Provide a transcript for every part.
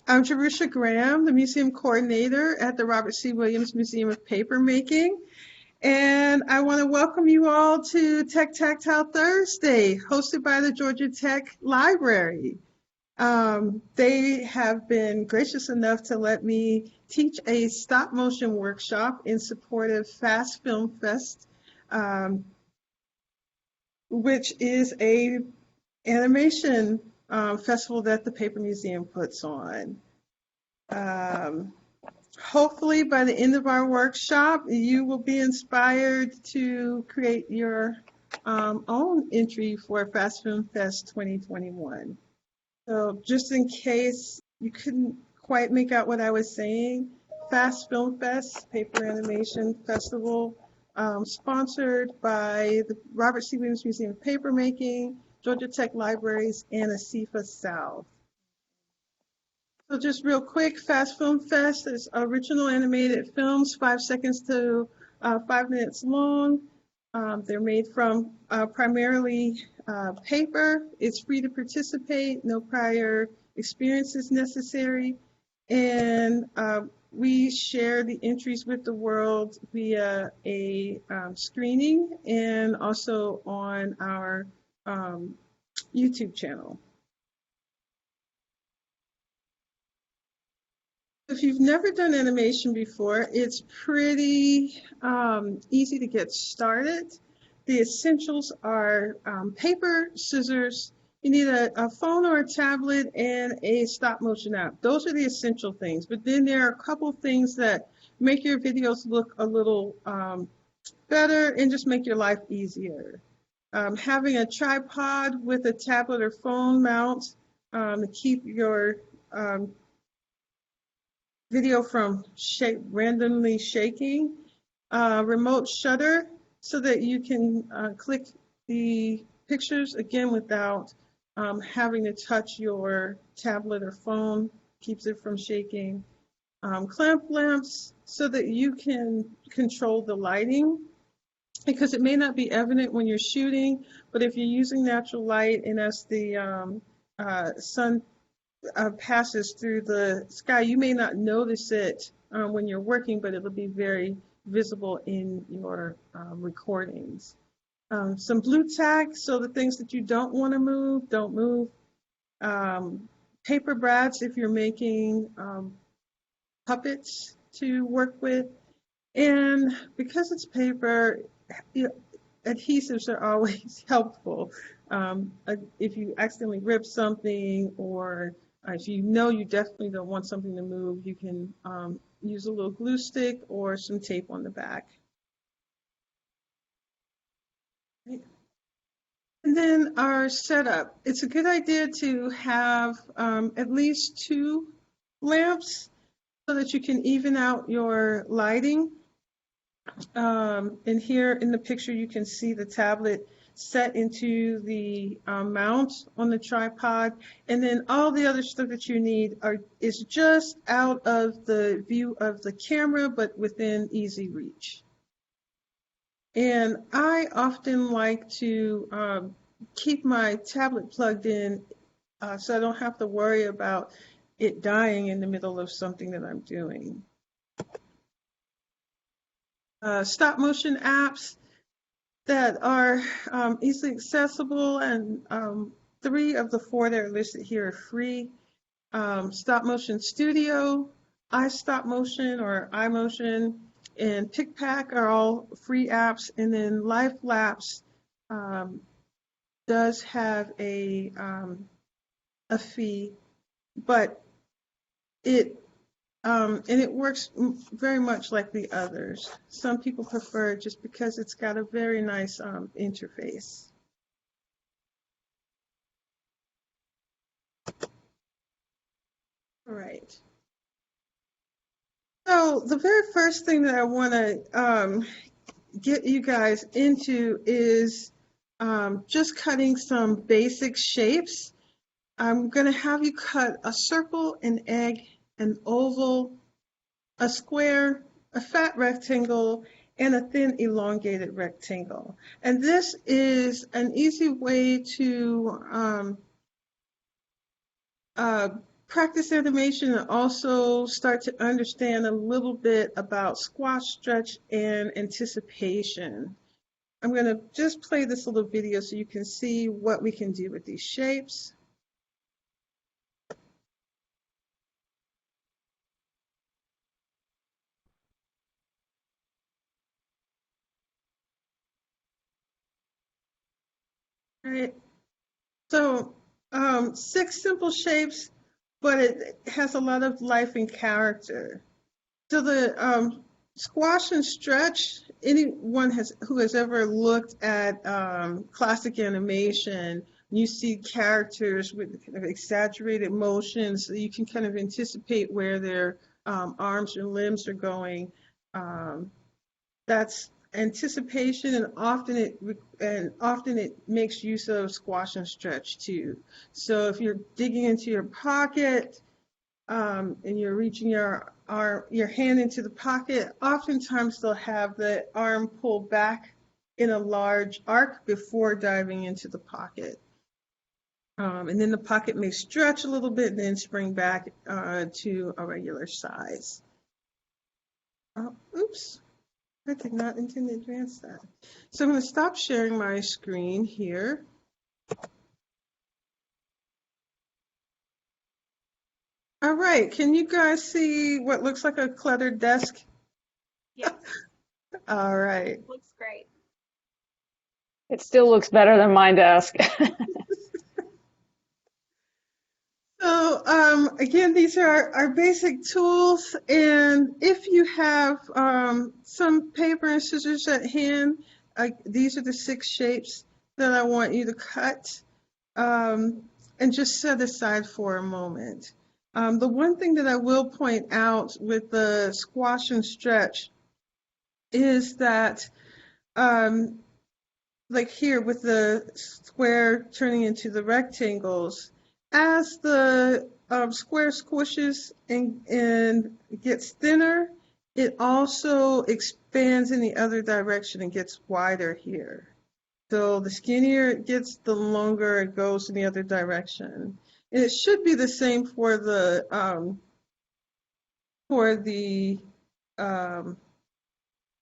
I'm Jerusha Graham, the museum coordinator at the Robert C. Williams Museum of Papermaking. And I want to welcome you all to Tactile Thursday, hosted by the Georgia Tech Library. They have been gracious enough to let me teach a stop motion workshop in support of Fast Film Fest, which is a animation festival that the Paper Museum puts on. Hopefully by the end of our workshop, you will be inspired to create your own entry for Fast Film Fest 2021. So just in case you couldn't quite make out what I was saying, Fast Film Fest, Paper Animation Festival, sponsored by the Robert C. Williams Museum of Papermaking, Georgia Tech Libraries, and ASIFA South. So just real quick, Fast Film Fest is original animated films, 5 seconds to 5 minutes long. They're made from primarily paper. It's free to participate, no prior experience is necessary. And we share the entries with the world via a screening and also on our YouTube channel. If you've never done animation before, it's pretty easy to get started. The essentials are paper, scissors, you need a phone or a tablet, and a stop motion app. Those are the essential things. But then there are a couple things that make your videos look a little better and just make your life easier. Having a tripod with a tablet or phone mount to keep your video from randomly shaking, remote shutter so that you can click the pictures again without having to touch your tablet or phone, keeps it from shaking. Clamp lamps so that you can control the lighting, because it may not be evident when you're shooting, but if you're using natural light and as the sun passes through the sky, you may not notice it when you're working, but it'll be very visible in your recordings. Some blue tack, so the things that you don't want to move, don't move. Paper brads if you're making puppets to work with. And because it's paper, adhesives are always helpful. If you accidentally rip something, or if you know you definitely don't want something to move, you can use a little glue stick or some tape on the back. And then our setup. It's a good idea to have at least 2 lamps so that you can even out your lighting. And here in the picture, you can see the tablet set into the mount on the tripod, and then all the other stuff that you need is just out of the view of the camera, but within easy reach. And I often like to keep my tablet plugged in so I don't have to worry about it dying in the middle of something that I'm doing. Stop motion apps that are easily accessible, and 3 of the 4 that are listed here are free. Stop Motion Studio, iStopMotion or iMotion, and PicPack are all free apps. And then LifeLapse does have a fee, but it works very much like the others. Some people prefer it just because it's got a very nice interface. All right. So the very first thing that I want to get you guys into is just cutting some basic shapes. I'm going to have you cut a circle, an egg, an oval, a square, a fat rectangle, and a thin elongated rectangle. And this is an easy way to practice animation and also start to understand a little bit about squash, stretch, and anticipation. I'm going to just play this little video so you can see what we can do with these shapes. All right. So 6 simple shapes, but it has a lot of life and character. So the squash and stretch, anyone who has ever looked at classic animation, you see characters with kind of exaggerated motions, so you can kind of anticipate where their arms or limbs are going. That's anticipation, and often it makes use of squash and stretch too. So if you're digging into your pocket and you're reaching your hand into the pocket, oftentimes they'll have the arm pull back in a large arc before diving into the pocket. And then the pocket may stretch a little bit and then spring back to a regular size. Oops. I did not intend to advance that. So I'm going to stop sharing my screen here. All right, can you guys see what looks like a cluttered desk? Yes. All right. Looks great. It still looks better than my desk. So again, these are our basic tools, and if you have some paper and scissors at hand, these are the 6 shapes that I want you to cut and just set aside for a moment. The one thing that I will point out with the squash and stretch is that like here with the square turning into the rectangles, as the square squishes and gets thinner, it also expands in the other direction and gets wider here. So the skinnier it gets, the longer it goes in the other direction. And it should be the same for the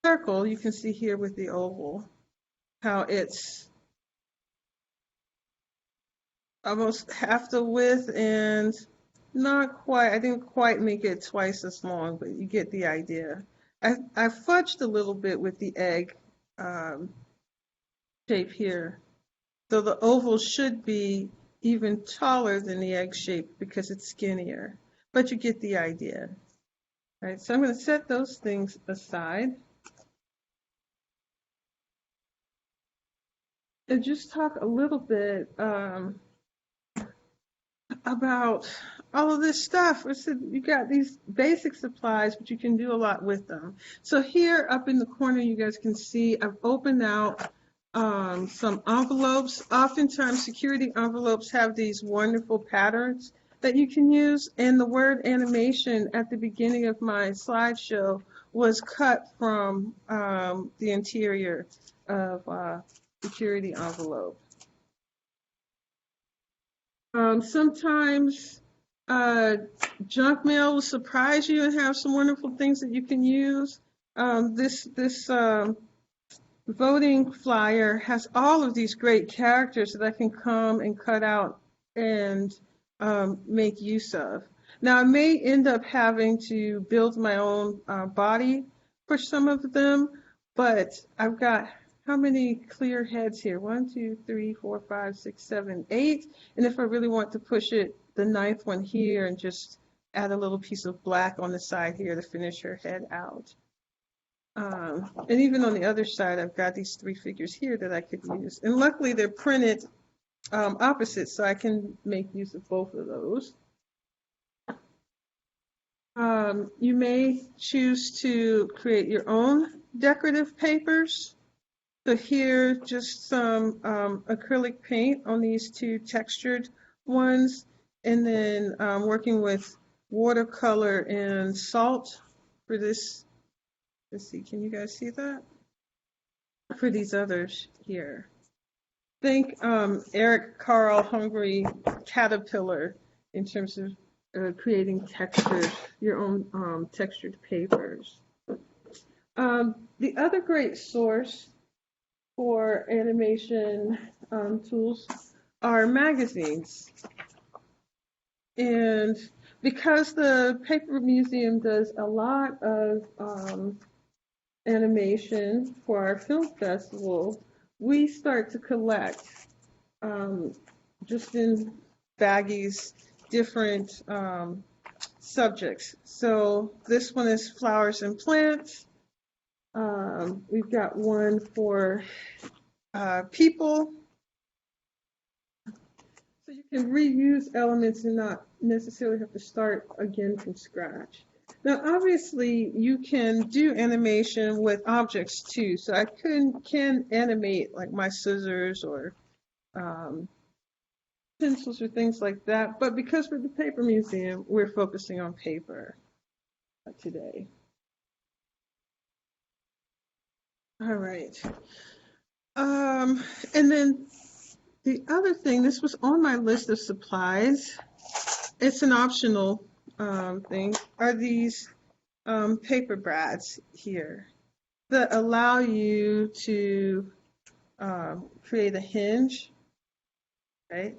circle. You can see here with the oval how it's almost half the width and not quite, I didn't quite make it twice as long, but you get the idea. I fudged a little bit with the egg shape here. So the oval should be even taller than the egg shape because it's skinnier, but you get the idea. All right, so I'm going to set those things aside and just talk a little bit about all of this stuff. I said you got these basic supplies, but you can do a lot with them. So here up in the corner, you guys can see I've opened out some envelopes. Oftentimes, security envelopes have these wonderful patterns that you can use, and the word animation at the beginning of my slideshow was cut from the interior of security envelope. Sometimes junk mail will surprise you and have some wonderful things that you can use. This voting flyer has all of these great characters that I can come and cut out and make use of. Now, I may end up having to build my own body for some of them, but I've got how many clear heads here? 1, 2, 3, 4, 5, 6, 7, 8. And if I really want to push it, the 9th one here and just add a little piece of black on the side here to finish her head out. And even on the other side, I've got these 3 figures here that I could use. And luckily, they're printed opposite, so I can make use of both of those. You may choose to create your own decorative papers. So here, just some acrylic paint on these 2 textured ones, and then working with watercolor and salt for this. Let's see, can you guys see that? For these others here. Think Eric Carl Hungry Caterpillar in terms of creating textures, your own textured papers. The other great source for animation tools are magazines. And because the Paper Museum does a lot of animation for our film festival, we start to collect just in baggies different subjects. So this one is flowers and plants. We've got one for people. So you can reuse elements and not necessarily have to start again from scratch. Now, obviously, you can do animation with objects too. So I can animate like my scissors or pencils or things like that. But because we're the Paper Museum, we're focusing on paper today. All right. And then the other thing, this was on my list of supplies. It's an optional thing, are these paper brads here that allow you to create a hinge, right,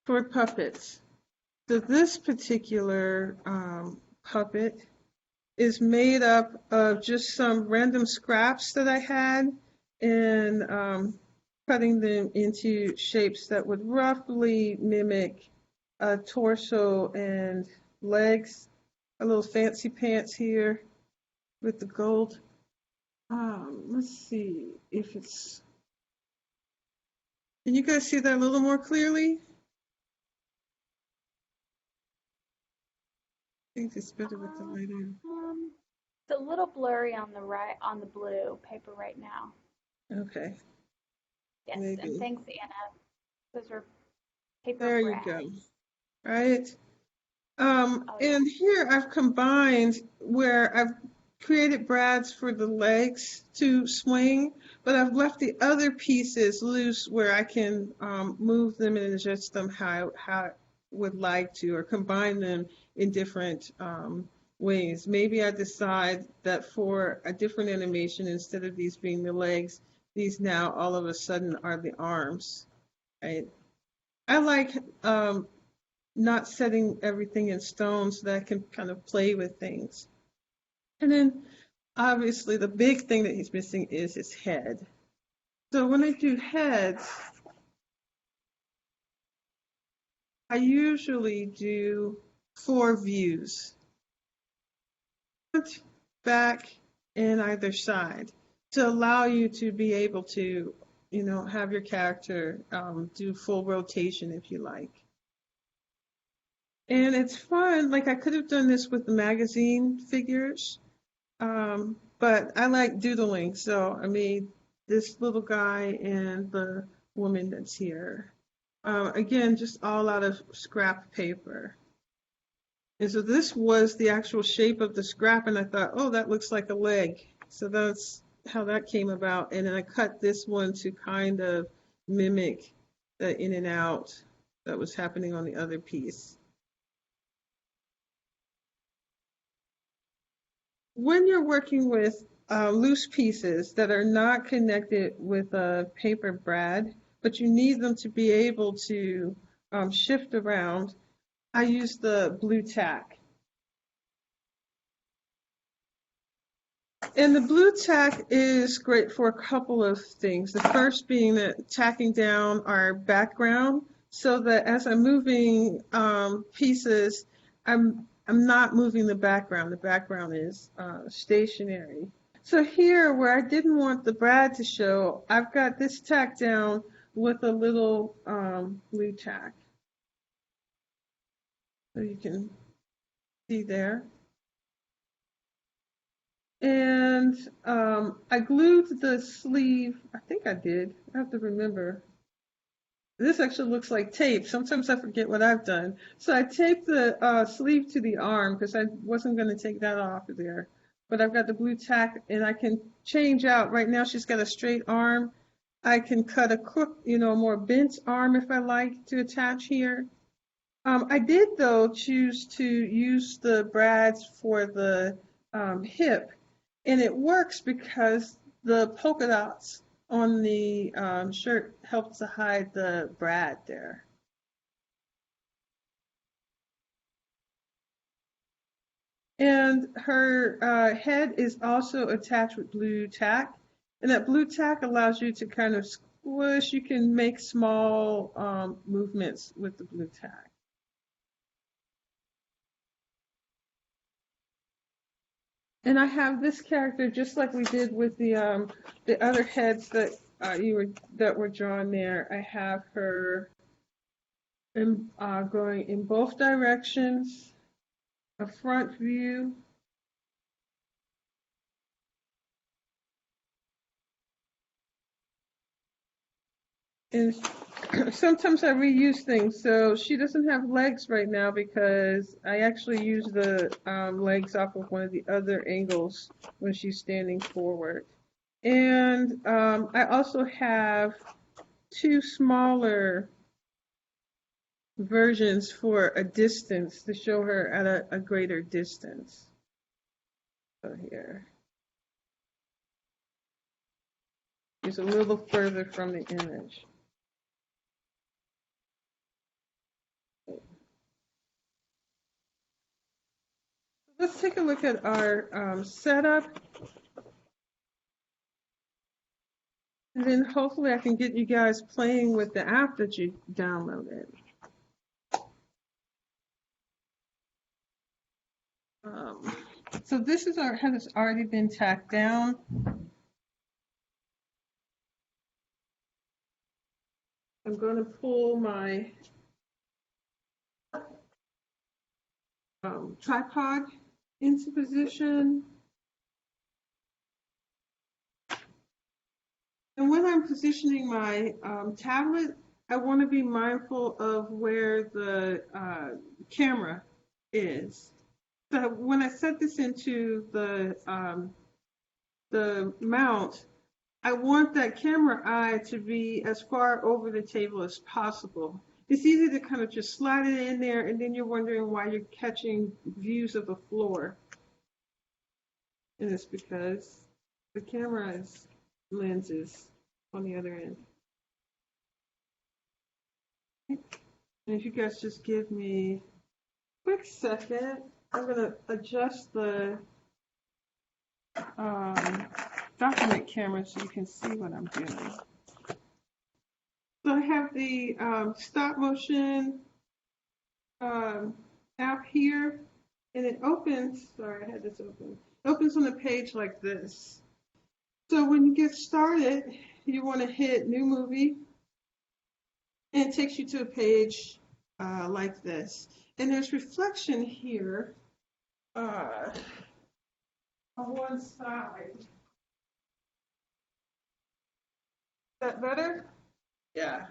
for puppets. So this particular puppet is made up of just some random scraps that I had and cutting them into shapes that would roughly mimic a torso and legs. A little fancy pants here with the gold. Let's see if it's. Can you guys see that a little more clearly? I think it's better with the light on. It's a little blurry on the right, on the blue paper right now. Okay. Yes, Maybe. and thanks, Anna. Those are paper There brads. you go. Right. And here I've combined where I've created brads for the legs to swing, but I've left the other pieces loose where I can move them and adjust them how I would like to, or combine them in different ways. Maybe I decide that for a different animation, instead of these being the legs, these now all of a sudden are the arms, right? I like not setting everything in stone so that I can kind of play with things. And then obviously the big thing that he's missing is his head. So when I do heads, I usually do 4 views. Front, back, and either side to allow you to be able to, have your character do full rotation if you like. And it's fun. Like I could have done this with the magazine figures, but I like doodling. So I made this little guy and the woman that's here. Again, just all out of scrap paper. And so this was the actual shape of the scrap, and I thought, oh, that looks like a leg. So that's how that came about. And then I cut this one to kind of mimic the in and out that was happening on the other piece. When you're working with loose pieces that are not connected with a paper brad, but you need them to be able to shift around, I use the blue tack. And the blue tack is great for a couple of things. The first being that tacking down our background so that as I'm moving pieces, I'm not moving the background. The background is stationary. So here, where I didn't want the brad to show, I've got this tack down with a little blue tack. So you can see there. And I glued the sleeve. I think I did. I have to remember. This actually looks like tape. Sometimes I forget what I've done. So I taped the sleeve to the arm because I wasn't going to take that off of there. But I've got the blue tack, and I can change out. Right now she's got a straight arm. I can cut a crook, a more bent arm if I like to attach here. I did, though, choose to use the brads for the hip, and it works because the polka dots on the shirt helps to hide the brad there. And her head is also attached with blue tack, and that blue tack allows you to kind of squish. You can make small movements with the blue tack. And I have this character just like we did with the other heads that that were drawn there. I have her going in both directions, a front view. And sometimes I reuse things. So she doesn't have legs right now because I actually use the legs off of one of the other angles when she's standing forward. And I also have two smaller versions for a distance to show her at a greater distance. So here. She's a little further from the image. Let's take a look at our setup. And then hopefully I can get you guys playing with the app that you downloaded. So this is has already been tacked down. I'm going to pull my tripod into position. And when I'm positioning my tablet, I want to be mindful of where the camera is. So when I set this into the mount, I want that camera eye to be as far over the table as possible. It's easy to kind of just slide it in there, and then you're wondering why you're catching views of the floor. And it's because the camera's lens is on the other end. And if you guys just give me a quick second, I'm going to adjust the document camera so you can see what I'm doing. So I have the stop motion app here, and it opens, sorry, I had this open. It opens on a page like this. So when you get started, you want to hit New Movie, and it takes you to a page like this. And there's reflection here on one side. Is that better? Yeah.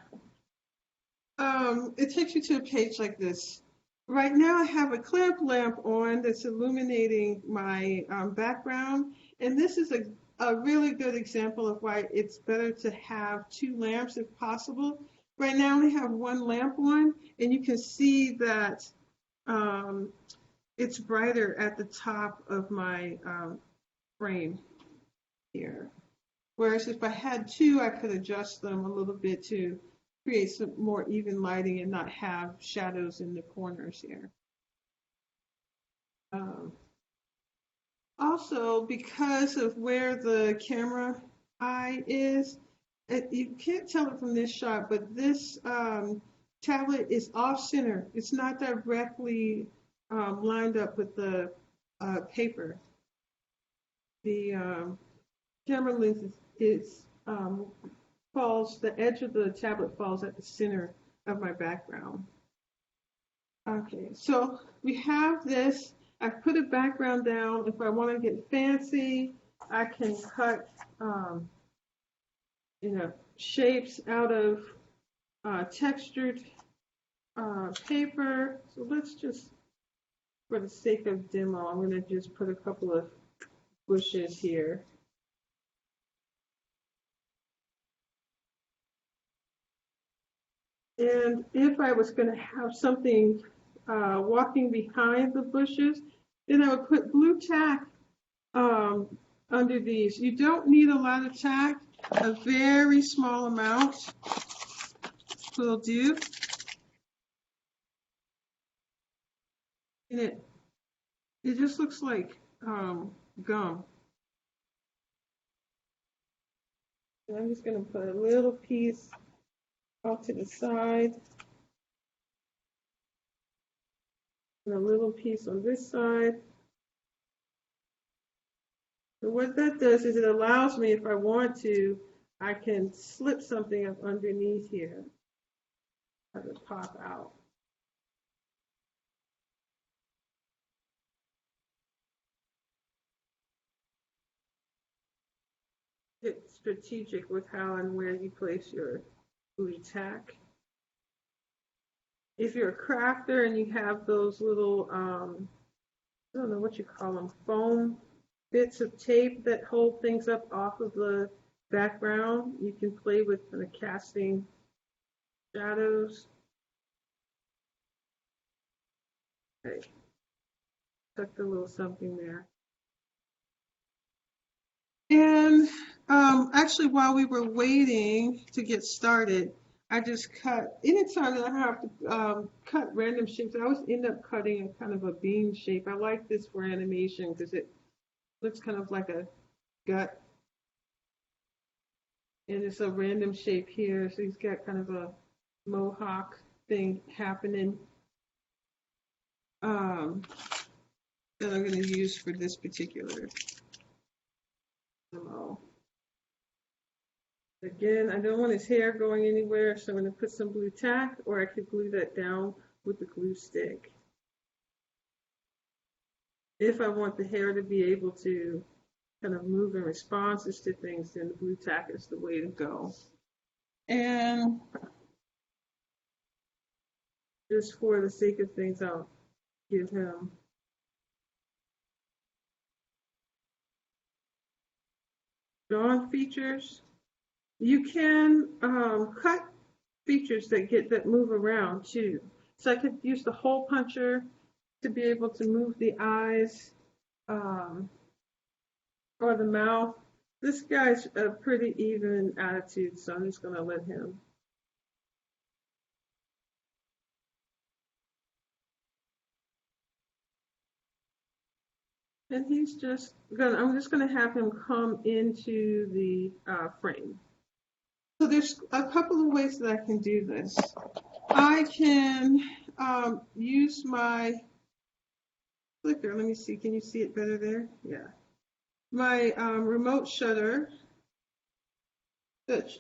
It takes you to a page like this. Right now I have a clamp lamp on that's illuminating my background, and this is a really good example of why it's better to have two lamps if possible. Right now I only have one lamp on, and you can see that it's brighter at the top of my frame here. Whereas if I had two, I could adjust them a little bit to create some more even lighting and not have shadows in the corners here. Also, because of where the camera eye is, you can't tell it from this shot, but this tablet is off center. It's not directly lined up with the paper. The camera lens falls, the edge of the tablet falls at the center of my background. Okay, so we have this. I've put a background down. If I want to get fancy, I can cut, shapes out of textured paper. So let's just, for the sake of demo, I'm going to just put a couple of bushes here. And if I was going to have something walking behind the bushes, then I would put blue tack under these. You don't need a lot of tack. A very small amount will do. And it just looks like gum. And I'm just going to put a little piece off to the side and a little piece on this side. And what that does is it allows me, if I want to, I can slip something up underneath here. Have it pop out. Get strategic with how and where you place your blue tack. If you're a crafter and you have those little, I don't know what you call them, foam bits of tape that hold things up off of the background, you can play with kind of casting shadows. Okay, tucked a little something there. And actually, while we were waiting to get started, I just cut. Anytime that I have to cut random shapes, I always end up cutting a kind of a bean shape. I like this for animation because it looks kind of like a gut. And it's a random shape here. So he's got kind of a mohawk thing happening that I'm going to use for this particular demo. Again, I don't want his hair going anywhere, so I'm going to put some blue tack, or I could glue that down with the glue stick. If I want the hair to be able to kind of move in responses to things, then the blue tack is the way to go. And just for the sake of things, I'll give him drawn features. You can cut features that move around too. So I could use the hole puncher to be able to move the eyes or the mouth. This guy's a pretty even attitude, so I'm just going to let him. And he's just gonna, I'm just going to have him come into the frame. So there's a couple of ways that I can do this. I can use my clicker. Let me see. Can you see it better there? Yeah. My remote shutter,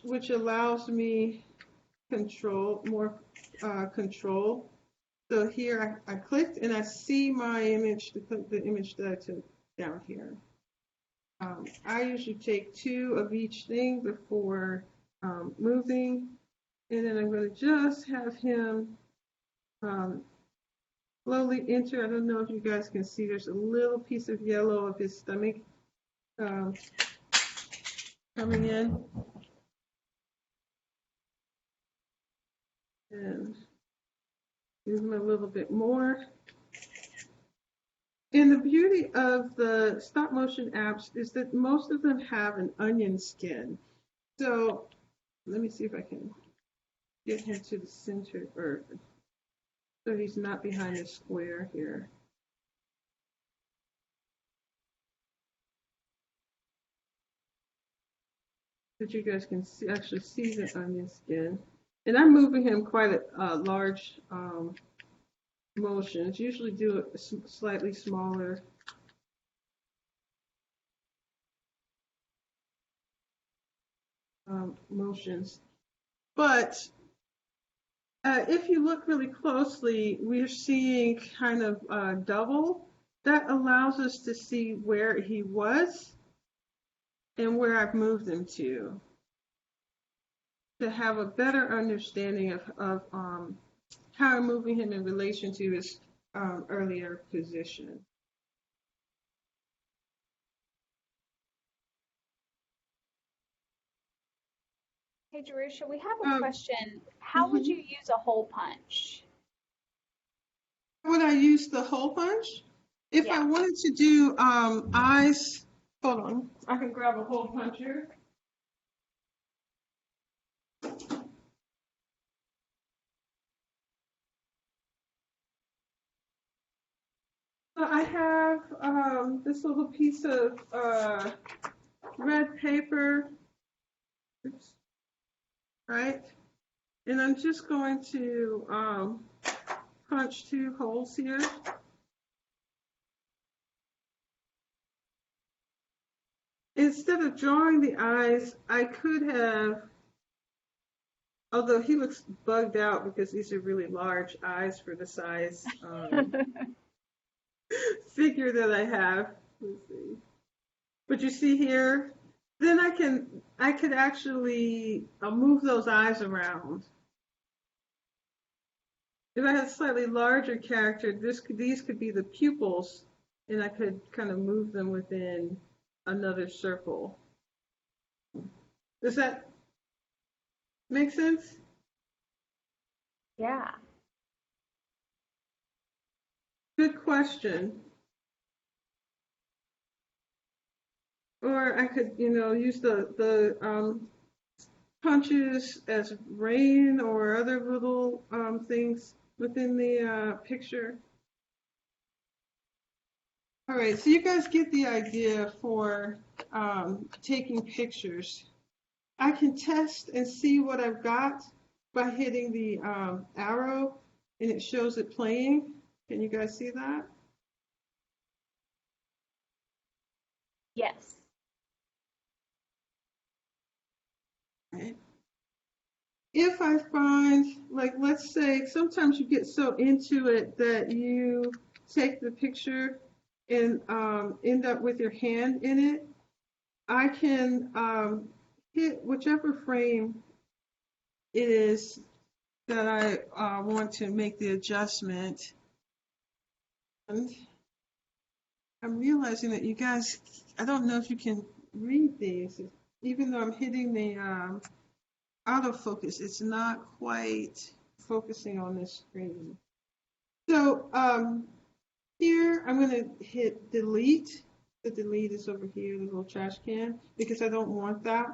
which allows me more control. So here I clicked and I see my image, the image that I took down here. I usually take 2 of each thing before moving, and then I'm going to just have him slowly enter. I don't know if you guys can see, there's a little piece of yellow of his stomach coming in. And give him a little bit more. And the beauty of the stop motion apps is that most of them have an onion skin. So let me see if I can get him to the center, or so he's not behind the square here. That you guys can see, actually see the onion skin. And I'm moving him quite a large motions. Usually do a slightly smaller motions. But if you look really closely, we're seeing kind of double. That allows us to see where he was and where I've moved him to have a better understanding of how I'm moving him in relation to his earlier position. Hey Hey, Jerusha, we have a Um, question. How would mhm. you use a hole punch? Would I use the hole punch? If I Yeah. wanted to do eyes, hold on, I can grab a hole puncher. So I have this little piece of red paper, oops, right? And I'm just going to punch 2 holes here. Instead of drawing the eyes, I could have, although he looks bugged out because these are really large eyes for the size figure that I have. Let's see. But you see here, then I could actually move those eyes around. If I had a slightly larger character, these could be the pupils, and I could kind of move them within another circle. Does that make sense? Yeah. Good question. Or I could, use the punches as rain or other little things within the picture. All right, so you guys get the idea for taking pictures. I can test and see what I've got by hitting the arrow, and it shows it playing. Can you guys see that? Yes. Right. If I find, like, let's say, sometimes you get so into it that you take the picture and end up with your hand in it, I can hit whichever frame it is that I want to make the adjustment. And I'm realizing that you guys, I don't know if you can read these. Even though I'm hitting the autofocus, it's not quite focusing on this screen. So here I'm going to hit delete. The delete is over here, the little trash can, because I don't want that.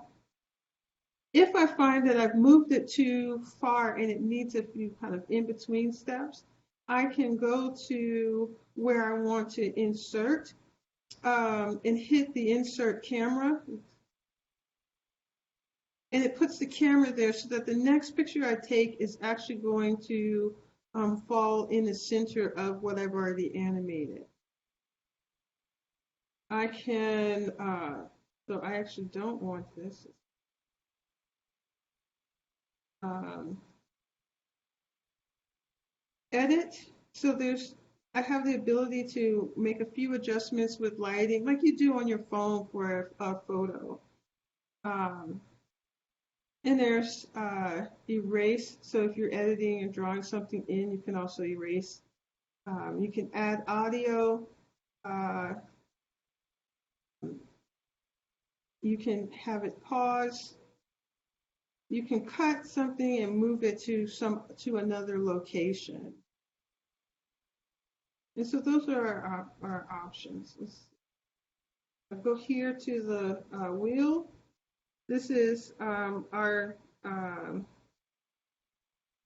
If I find that I've moved it too far and it needs a few kind of in-between steps, I can go to where I want to insert and hit the insert camera. And it puts the camera there so that the next picture I take is actually going to fall in the center of what I've already animated. I can, so I actually don't want this. Um, Edit. So I have the ability to make a few adjustments with lighting, like you do on your phone for a photo. Um, and there's erase. So if you're editing and drawing something in, you can also erase. You can add audio. Uh, you can have it pause. You can cut something and move it to another location. And so those are our options. I'll go here to the wheel. This is our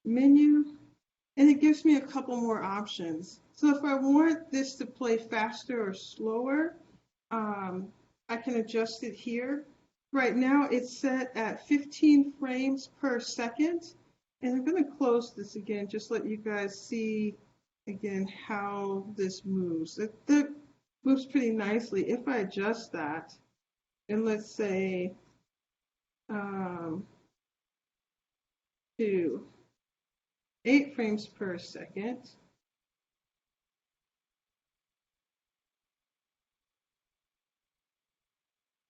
menu, and it gives me a couple more options. So if I want this to play faster or slower, I can adjust it here. Right now it's set at 15 frames per second. And I'm going to close this again, just let you guys see again how this moves. It moves pretty nicely. If I adjust that, and let's say to 8 frames per second,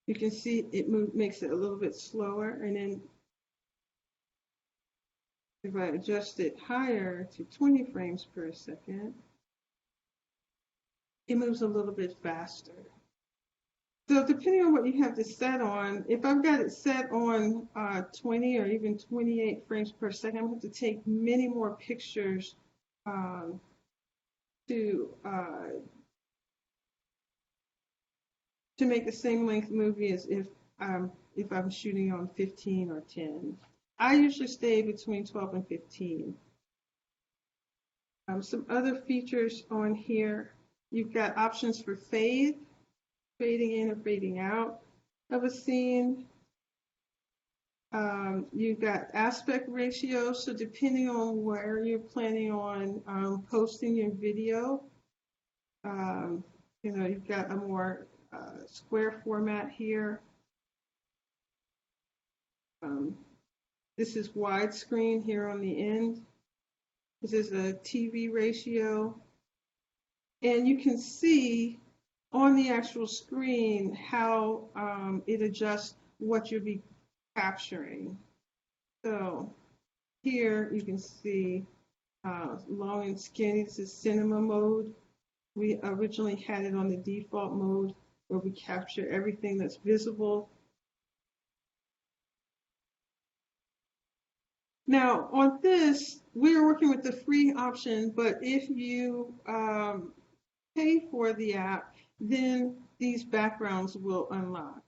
you can see it makes it a little bit slower. And then if I adjust it higher to 20 frames per second, it moves a little bit faster. So depending on what you have this set on, if I've got it set on 20 or even 28 frames per second, I'm going to have to take many more pictures um, to make the same length movie as if I'm shooting on 15 or 10. I usually stay between 12 and 15. Some other features on here, you've got options for fading in or fading out of a scene. You've got aspect ratio, so depending on where you're planning on posting your video, you've got a more square format here. This is widescreen here on the end. This is a TV ratio. And you can see on the actual screen how it adjusts what you'll be capturing. So here you can see long and skinny. This is cinema mode. We originally had it on the default mode where we capture everything that's visible. Now on this, we're working with the free option, but if you pay for the app, then these backgrounds will unlock.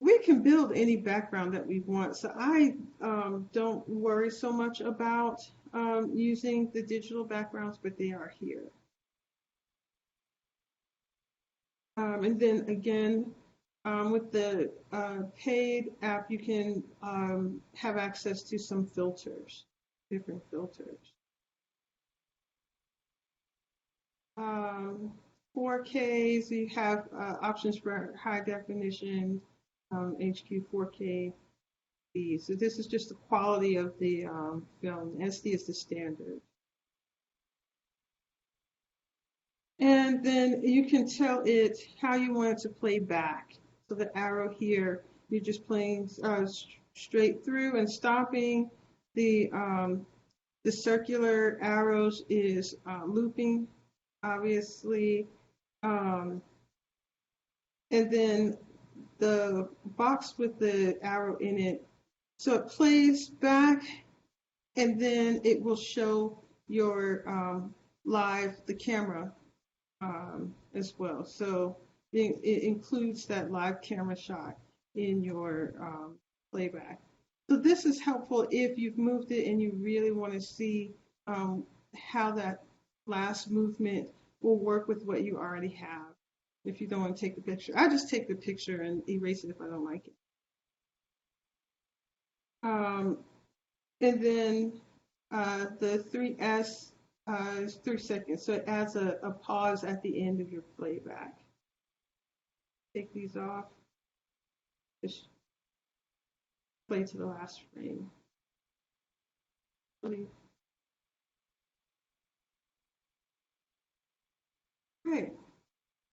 We can build any background that we want, so I don't worry so much about using the digital backgrounds, but they are here. And then again, with the paid app, you can have access to some filters, different filters. 4K, so you have options for high definition, HQ 4K. So this is just the quality of the film. SD is the standard. And then you can tell it how you want it to play back. So the arrow here, you're just playing straight through and stopping. The circular arrows is looping, obviously. And then the box with the arrow in it, so it plays back, and then it will show your the camera as well. So it includes that live camera shot in your playback. So this is helpful if you've moved it and you really want to see how that last movement will work with what you already have. If you don't want to take the picture, I just take the picture and erase it if I don't like it. And then the 3S is 3 seconds, so it adds a pause at the end of your playback. Take these off. Just play to the last frame. Okay,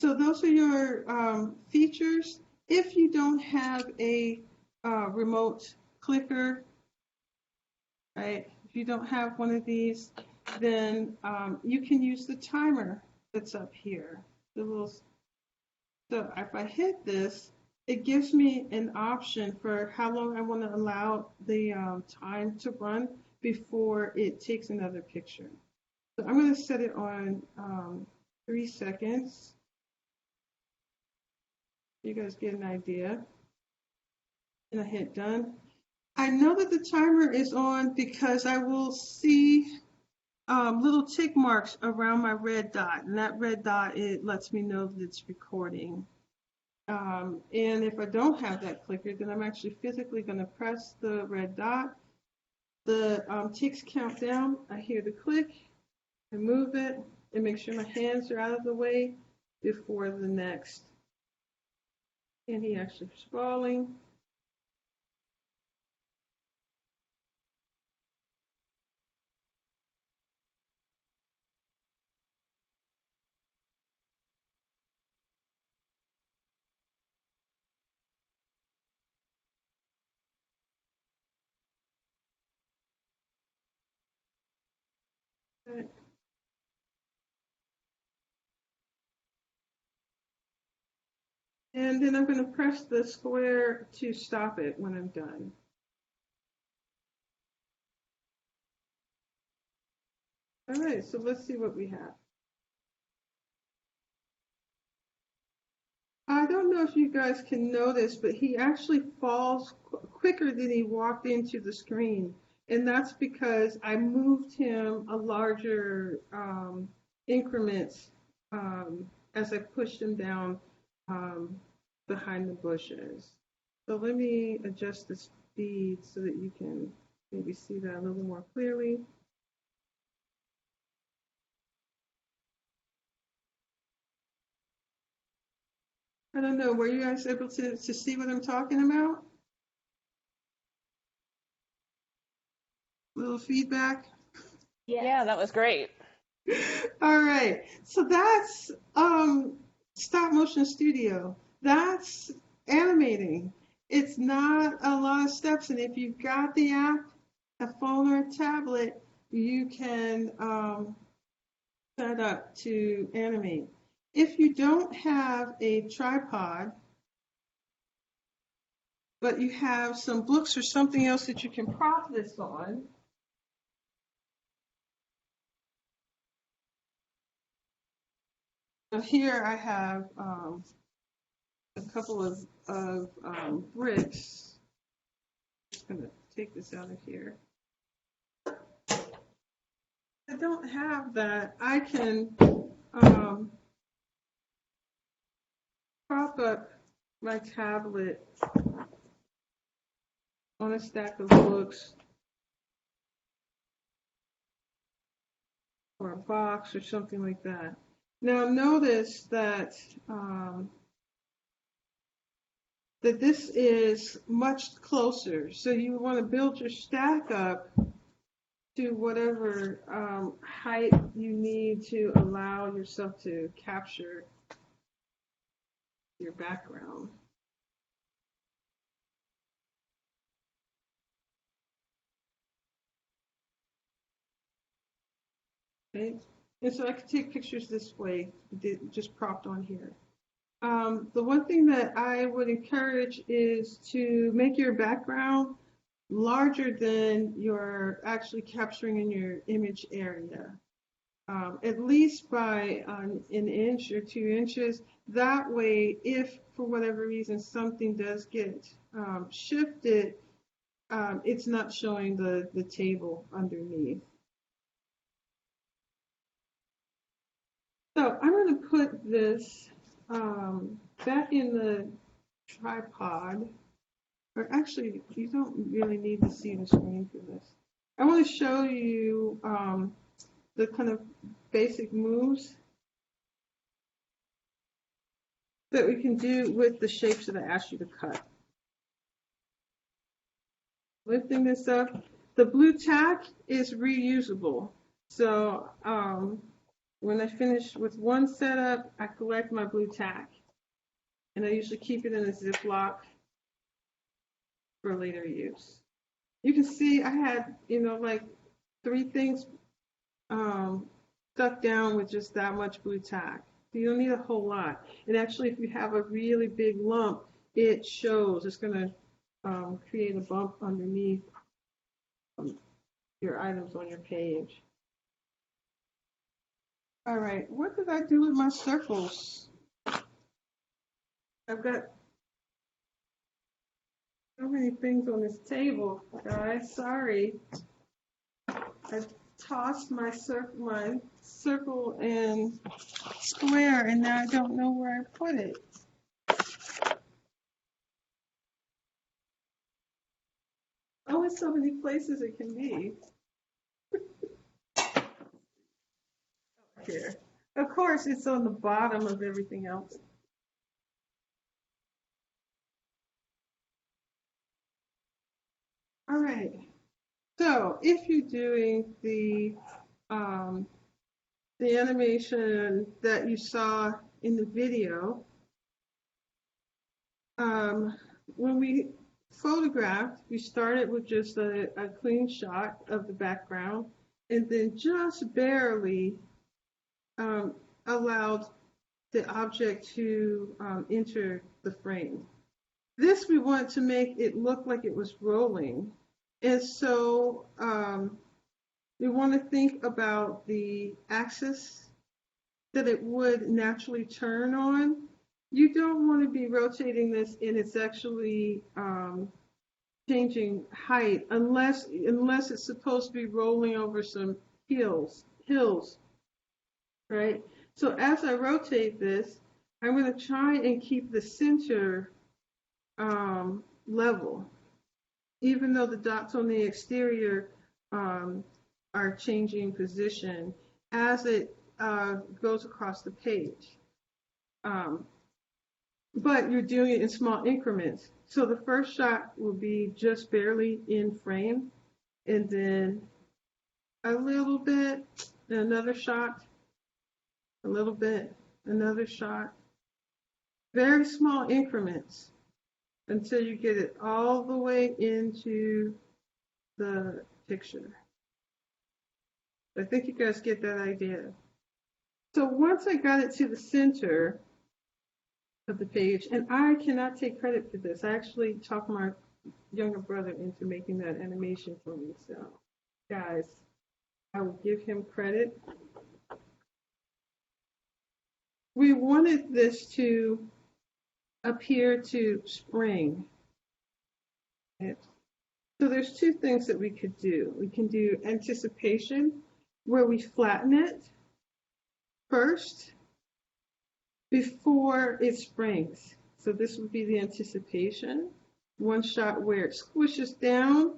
so those are your features. If you don't have a remote clicker, right? If you don't have one of these, then you can use the timer that's up here. So if I hit this, it gives me an option for how long I want to allow the time to run before it takes another picture. So I'm going to set it on 3 seconds. You guys get an idea. And I hit done. I know that the timer is on because I will see little tick marks around my red dot, and that red dot, it lets me know that it's recording. And if I don't have that clicker, then I'm actually physically going to press the red dot. The ticks count down. I hear the click. I move it and make sure my hands are out of the way before the next. And he actually scrolling. And then I'm going to press the square to stop it when I'm done. All right, so let's see what we have. I don't know if you guys can notice, but he actually falls quicker than he walked into the screen. And that's because I moved him a larger increments as I pushed him down behind the bushes. So let me adjust the speed so that you can maybe see that a little more clearly. I don't know, were you guys able to see what I'm talking about? Little feedback? Yes. Yeah, that was great. All right, so that's stop motion studio. That's animating. It's not a lot of steps, and if you've got the app, a phone or a tablet, you can set up to animate. If you don't have a tripod, but you have some books or something else that you can prop this on, so here I have a couple of bricks. Just gonna take this out of here. I don't have that. I can prop up my tablet on a stack of books or a box or something like that. Now notice that that this is much closer. So you want to build your stack up to whatever height you need to allow yourself to capture your background. Okay? And so I could take pictures this way, just propped on here. The one thing that I would encourage is to make your background larger than you're actually capturing in your image area. At least by an inch or 2 inches. That way, if for whatever reason something does get shifted, it's not showing the table underneath. So I'm going to put this back in the tripod. Or actually, you don't really need to see the screen for this. I want to show you the kind of basic moves that we can do with the shapes that I asked you to cut. Lifting this up, the blue tack is reusable. So when I finish with one setup, I collect my blue tack. And I usually keep it in a Ziploc for later use. You can see I had, like 3 things stuck down with just that much blue tack. So you don't need a whole lot. And actually, if you have a really big lump, it shows. It's going to create a bump underneath your items on your page. All right, what did I do with my circles? I've got so many things on this table, guys. Sorry. I tossed my circle and square, and now I don't know where I put it. Only so many places it can be. Here. Of course, it's on the bottom of everything else. All right. So if you're doing the animation that you saw in the video, when we photographed, we started with just a clean shot of the background, and then just barely allowed the object to enter the frame. This we want to make it look like it was rolling. And so we want to think about the axis that it would naturally turn on. You don't want to be rotating this and it's actually changing height unless it's supposed to be rolling over some hills, right? So as I rotate this, I'm going to try and keep the center level, even though the dots on the exterior are changing position as it goes across the page. But you're doing it in small increments. So the first shot will be just barely in frame, and then a little bit, another shot, a little bit, another shot. Very small increments until you get it all the way into the picture. I think you guys get that idea. So once I got it to the center of the page, and I cannot take credit for this. I actually talked my younger brother into making that animation for me. So, guys, I will give him credit. We wanted this to appear to spring. So there's two things that we could do. We can do anticipation, where we flatten it first before it springs. So this would be the anticipation. One shot where it squishes down,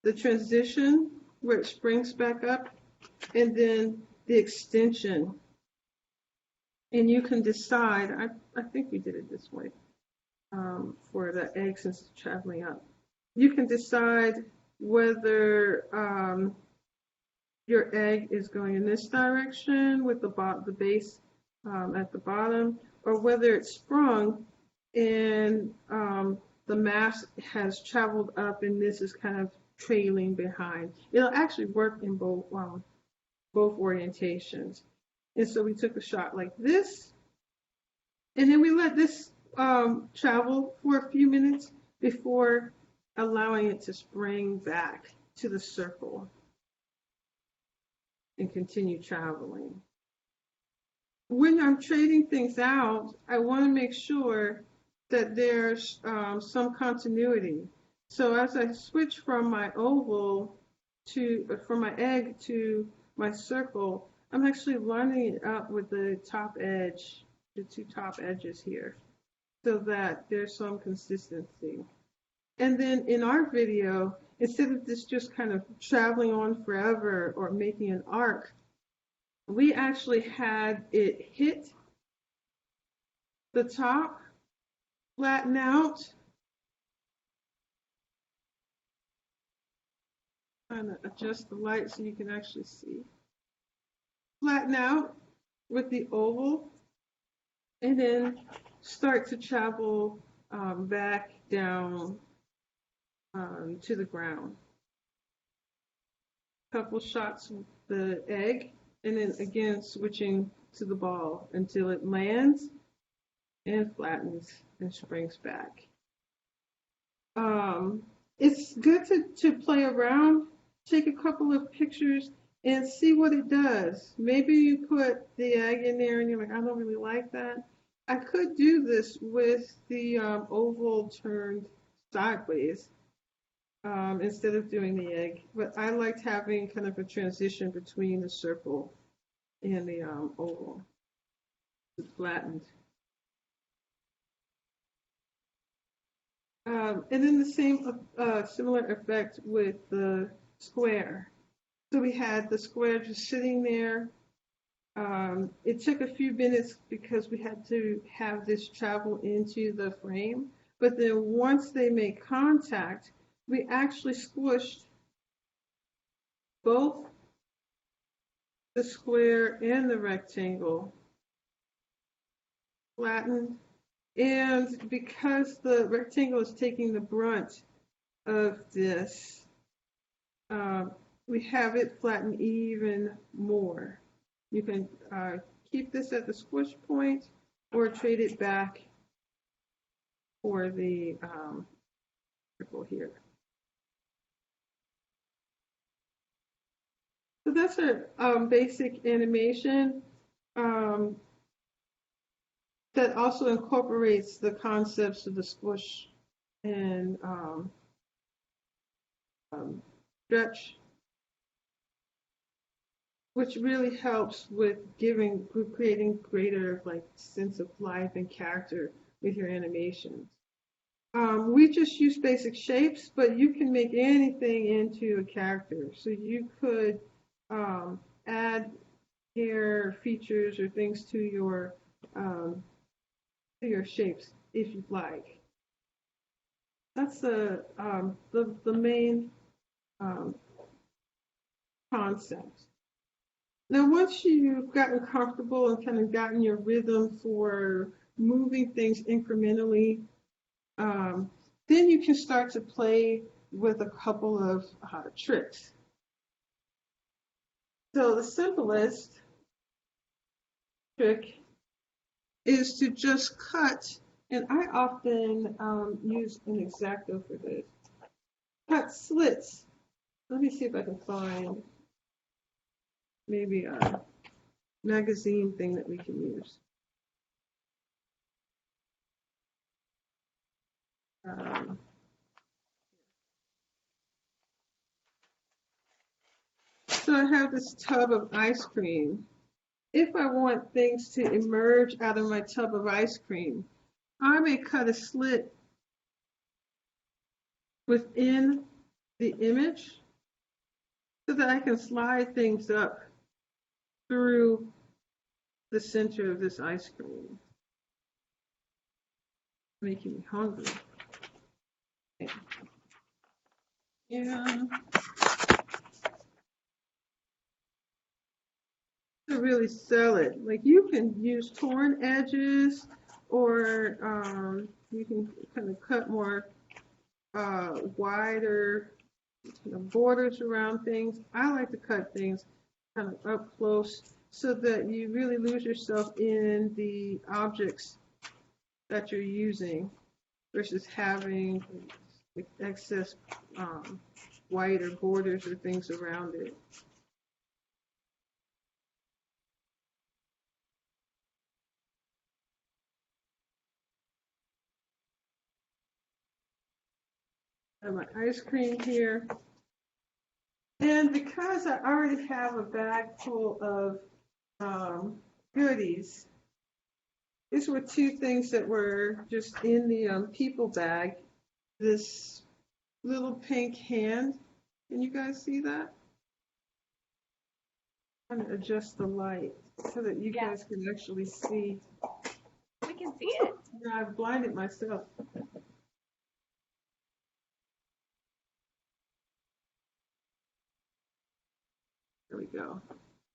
the transition where it springs back up, and then the extension. And you can decide, I think we did it this way for the egg since it's traveling up. You can decide whether your egg is going in this direction with the base at the bottom, or whether it's sprung and the mass has traveled up and this is kind of trailing behind. It'll actually work in both orientations. And so we took a shot like this, and then we let this travel for a few minutes before allowing it to spring back to the circle and continue traveling. When I'm trading things out, I want to make sure that there's some continuity. So as I switch from my oval from my egg to my circle, I'm actually lining it up with the top edge, the two top edges here, so that there's some consistency. And then in our video, instead of this just kind of traveling on forever or making an arc, we actually had it hit the top, flatten out, trying to adjust the light so you can actually see, flatten out with the oval, and then start to travel back down to the ground. Couple shots with the egg, and then again switching to the ball until it lands and flattens and springs back. It's good to play around, take a couple of pictures and see what it does. Maybe you put the egg in there and you're like, I don't really like that. I could do this with the oval turned sideways instead of doing the egg, but I liked having kind of a transition between the circle and the oval. It's flattened. And then the same similar effect with the square. So we had the square just sitting there. It took a few minutes because we had to have this travel into the frame. But then once they made contact, we actually squished both the square and the rectangle, flattened. And because the rectangle is taking the brunt of this, we have it flatten even more. You can keep this at the squish point or trade it back for the circle here. So that's a basic animation that also incorporates the concepts of the squish and stretch, which really helps with creating greater sense of life and character with your animations. We just use basic shapes, but you can make anything into a character. So you could add hair features or things to your shapes if you'd like. That's the main concept. Now, once you've gotten comfortable and kind of gotten your rhythm for moving things incrementally, then you can start to play with a couple of tricks. So the simplest trick is to just cut, and I often use an X-Acto for this. Cut slits. Let me see if I can find maybe a magazine thing that we can use. So I have this tub of ice cream. If I want things to emerge out of my tub of ice cream, I may cut a slit within the image so that I can slide things up through the center of this ice cream. Making me hungry. Yeah. To really sell it, you can use torn edges, or you can kind of cut more wider borders around things. I like to cut things kind of up close so that you really lose yourself in the objects that you're using versus having excess white or borders or things around it. I have my ice cream here. And because I already have a bag full of goodies, these were two things that were just in the people bag. This little pink hand. Can you guys see that? I'm going to adjust the light so that you guys can actually see. We can see it. Yeah, I've blinded myself. There we go.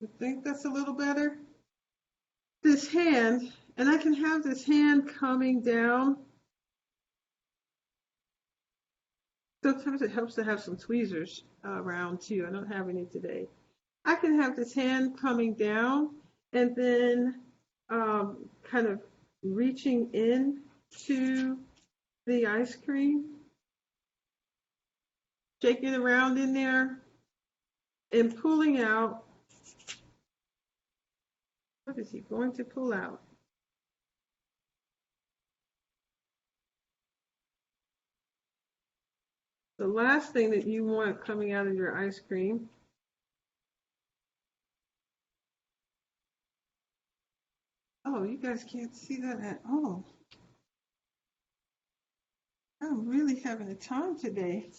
I think that's a little better. This hand, and I can have this hand coming down. Sometimes it helps to have some tweezers around too. I don't have any today. I can have this hand coming down and then kind of reaching in to the ice cream, shaking around in there, and pulling out. What is he going to pull out? The last thing that you want coming out of your ice cream Oh, you guys can't see that at all. I'm really having a time today.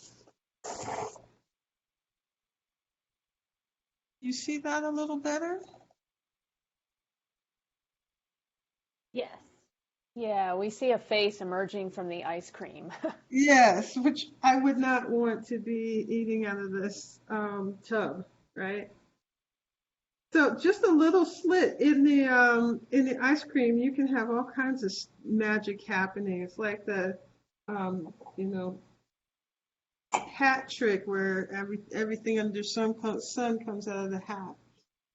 You see that a little better? Yes. Yeah, we see a face emerging from the ice cream. Yes, which I would not want to be eating out of this tub, right? So just a little slit in the ice cream, you can have all kinds of magic happening. It's like the hat trick where everything under sun comes out of the hat.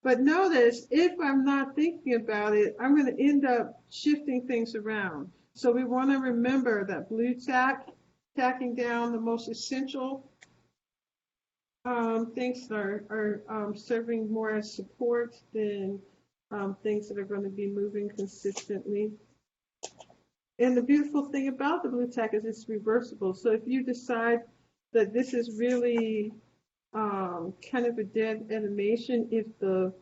But notice, if I'm not thinking about it, I'm going to end up shifting things around. So we want to remember that blue tack, tacking down the most essential things that are serving more as support than things that are going to be moving consistently. And the beautiful thing about the blue tack is it's reversible. So if you decide that this is really kind of a dead animation, if the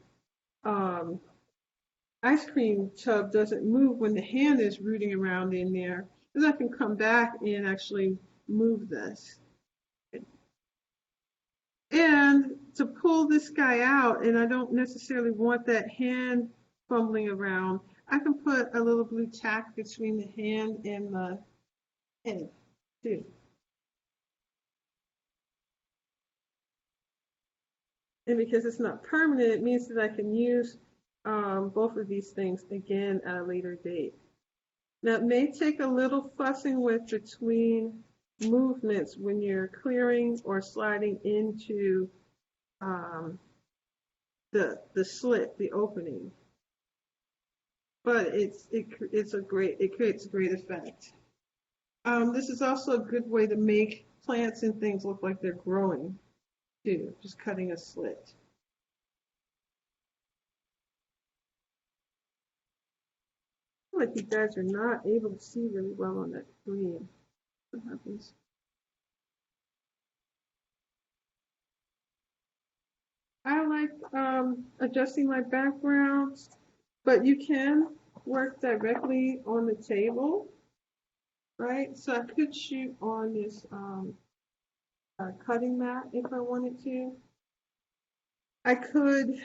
ice cream tub doesn't move when the hand is rooting around in there, then I can come back and actually move this. And to pull this guy out, and I don't necessarily want that hand fumbling around, I can put a little blue tack between the hand and the head too. And because it's not permanent, it means that I can use both of these things again at a later date. Now, it may take a little fussing with between movements when you're clearing or sliding into the slit, the opening. But it creates a great effect. This is also a good way to make plants and things look like they're growing too, just cutting a slit. I feel like you guys are not able to see really well on that screen. What happens? I like adjusting my backgrounds, but you can work directly on the table, right? So I could shoot on this cutting mat if I wanted to. I could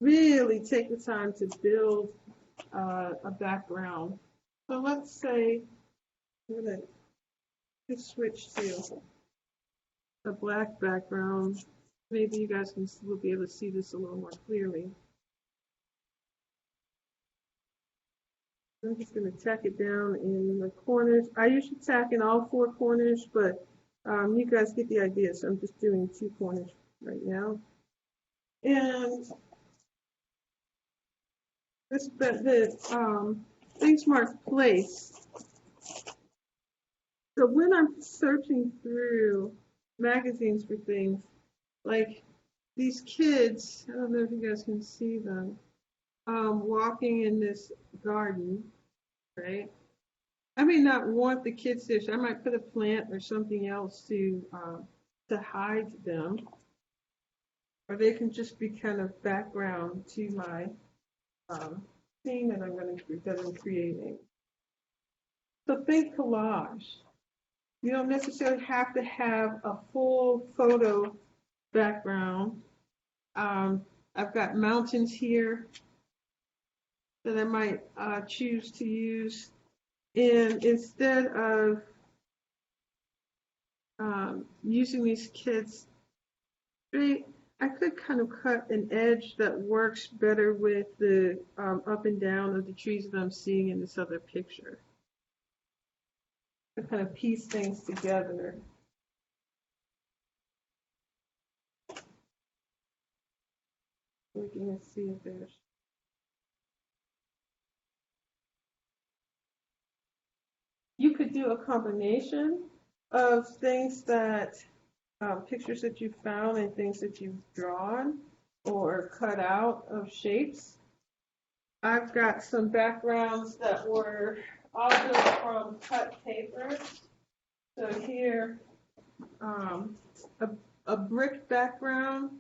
really take the time to build a background. So let's say we're going to switch to a black background. Maybe you guys will be able to see this a little more clearly. I'm just going to tack it down in the corners. I usually tack in all four corners, but you guys get the idea, so I'm just doing 2 corners right now. And the things marked place. So when I'm searching through magazines for things, like these kids, I don't know if you guys can see them, walking in this garden, right? I may not want the kids there, so I might put a plant or something else to hide them, or they can just be kind of background to my scene that I'm creating. So think collage. You don't necessarily have to have a full photo background. I've got mountains here that I might choose to use. And instead of using these kids straight, I could kind of cut an edge that works better with the up and down of the trees that I'm seeing in this other picture. To kind of piece things together. Looking to see if there's. You could do a combination of things that, pictures that you found and things that you've drawn or cut out of shapes. I've got some backgrounds that were also from cut paper. So here, a brick background.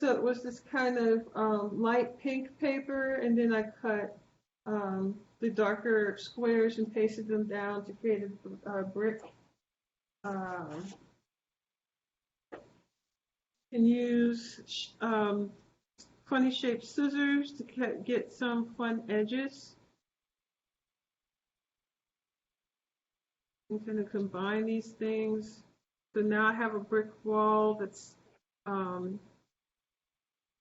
So it was this kind of light pink paper, and then I cut the darker squares and pasted them down to create a brick. Can use funny shaped scissors to get some fun edges. I'm going to combine these things. So now I have a brick wall that's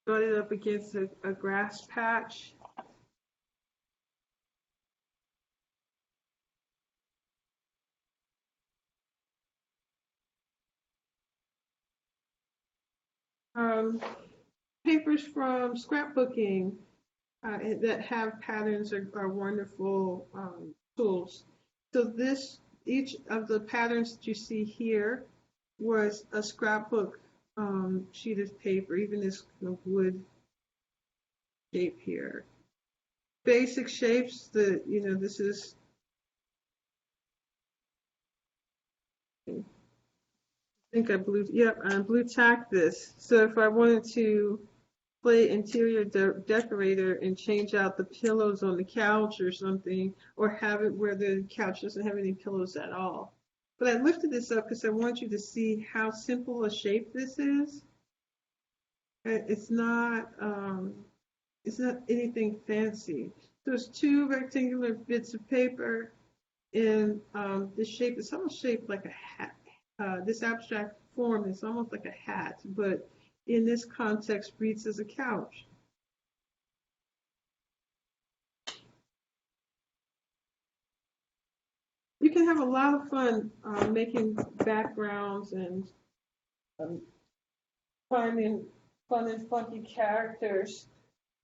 butted up against a grass patch. papers from scrapbooking that have patterns are wonderful tools. So each of the patterns that you see here was a scrapbook sheet of paper, even this wood shape here. Basic shapes that, this is, I think I blue tacked this. So if I wanted to play interior decorator and change out the pillows on the couch or something, or have it where the couch doesn't have any pillows at all. But I lifted this up because I want you to see how simple a shape this is. It's not anything fancy. There's two rectangular bits of paper, and this shape is almost shaped like a hat. This abstract form is almost like a hat, but in this context reads as a couch. You can have a lot of fun making backgrounds and finding fun and funky characters.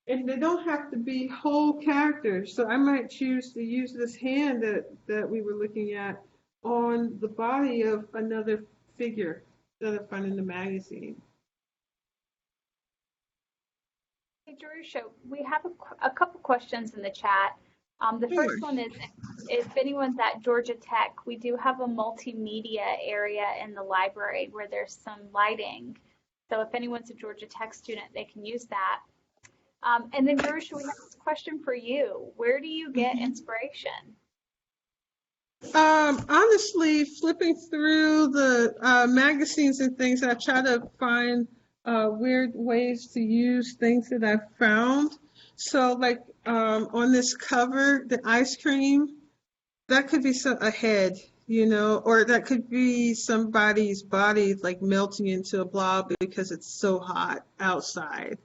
And they don't have to be whole characters. So I might choose to use this hand that we were looking at on the body of another figure that I find in the magazine. Hey, Jerusha, we have a couple questions in the chat. The Sure. first one is, if anyone's at Georgia Tech, we do have a multimedia area in the library where there's some lighting. So if anyone's a Georgia Tech student, they can use that. And then, Jerusha, we have this question for you. Where do you get inspiration? Honestly, flipping through the magazines and things, I try to find weird ways to use things that I've found. So like on this cover, the ice cream, that could be a head, or that could be somebody's body like melting into a blob because it's so hot outside.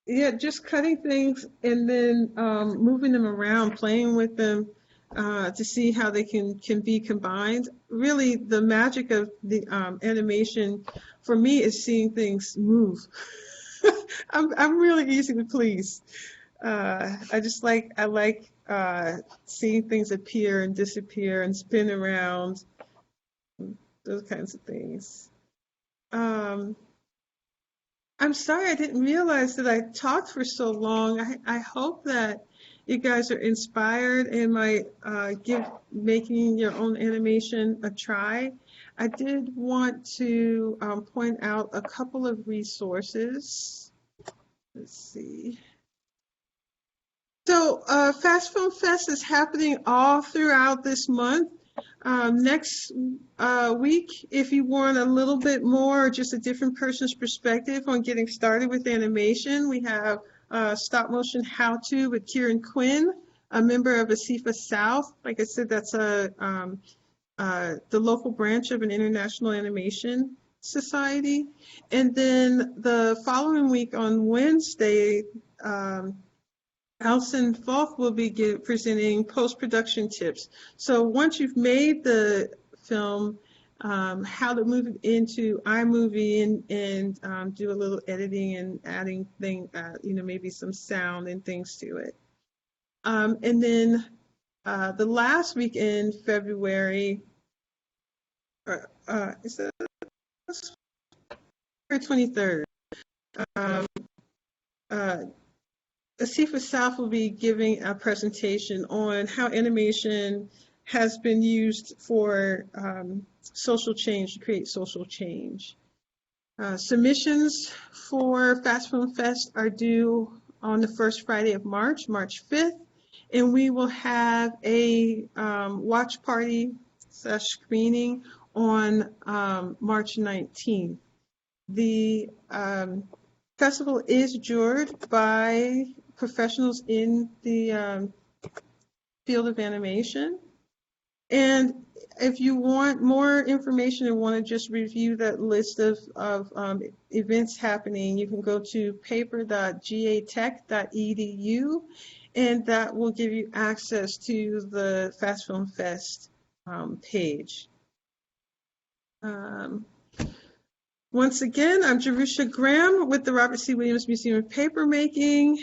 Yeah, just cutting things and then moving them around, playing with them to see how they can be combined. Really, the magic of the animation for me is seeing things move. I'm really easy to please. I like seeing things appear and disappear and spin around, those kinds of things. I'm sorry I didn't realize that I talked for so long. I hope that you guys are inspired and might give making your own animation a try. I did want to point out a couple of resources. Let's see. So Fast Film Fest is happening all throughout this month. Next week, if you want a little bit more, or just a different person's perspective on getting started with animation, we have Stop Motion How To with Kieran Quinn, a member of ASIFA South. Like I said, that's the local branch of an international animation society. And then the following week on Wednesday, Alison Falk will be presenting post-production tips. So once you've made the film, how to move it into iMovie and do a little editing and adding maybe some sound and things to it. And then the last week in February, is that February 23rd? ASIFA South will be giving a presentation on how animation has been used for social change, to create social change. Submissions for Fast Film Fest are due on the first Friday of March, March 5th, and we will have a watch party / screening on March 19th. The festival is juried by professionals in the field of animation. And if you want more information and want to just review that list of events happening, you can go to paper.gatech.edu, and that will give you access to the Fast Film Fest page. Once again, I'm Jerusha Graham with the Robert C. Williams Museum of Papermaking,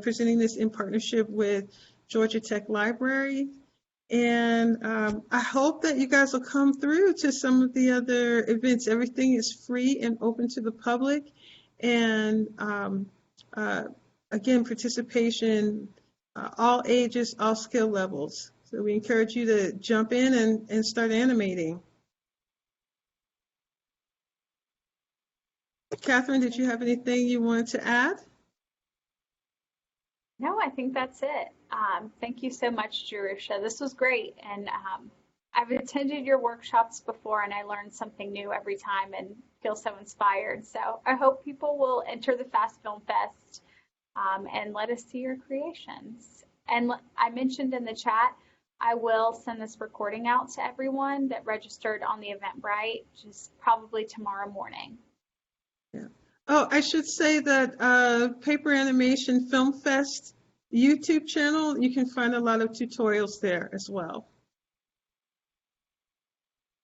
presenting this in partnership with Georgia Tech Library. And I hope that you guys will come through to some of the other events. Everything is free and open to the public. And again, participation, all ages, all skill levels. So we encourage you to jump in and start animating. Catherine, did you have anything you wanted to add? No, I think that's it. Thank you so much, Jerusha. This was great. And I've attended your workshops before and I learned something new every time and feel so inspired. So I hope people will enter the Fast Film Fest and let us see your creations. And I mentioned in the chat, I will send this recording out to everyone that registered on the Eventbrite, just probably tomorrow morning. Yeah. Oh, I should say that Paper Animation Film Fest YouTube channel, you can find a lot of tutorials there as well.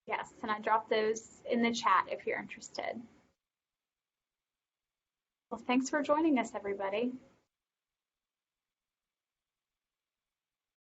Yes, and I dropped those in the chat if you're interested. Well, thanks for joining us, everybody.